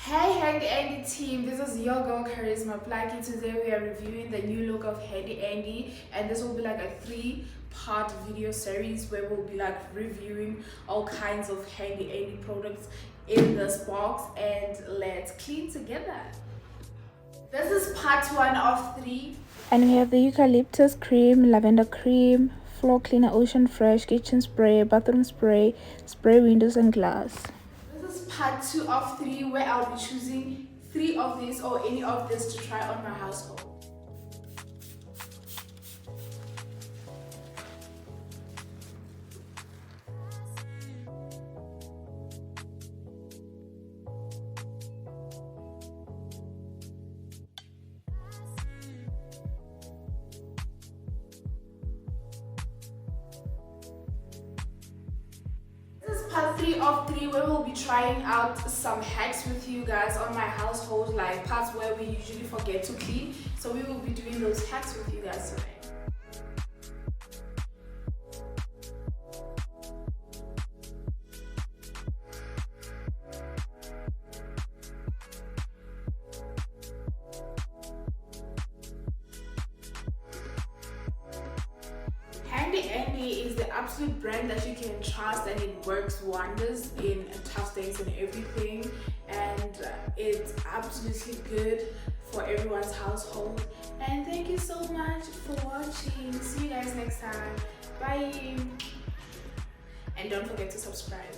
Hey Handy Andy team, this is your girl Charisma Blackie. Today we are reviewing the new look of Handy Andy, and this will be like a 3-part video series where we'll be like reviewing all kinds of Handy Andy products in this box, and let's clean together. This is part 1 of 3. And we have the eucalyptus cream, lavender cream, floor cleaner, ocean fresh, kitchen spray, bathroom spray, spray windows and glass. This is part 2 of 3 where I'll be choosing 3 of these or any of this to try on my household. Part 3 of 3 where we'll be trying out some hacks with you guys on my household, like parts where we usually forget to clean. So we will be doing those hacks with you guys today. Handy Andy is the absolute brand that you can trust, and it works wonders in tough days and everything, and it's absolutely good for everyone's household. And thank you so much for watching. See you guys next time. Bye, and don't forget to subscribe.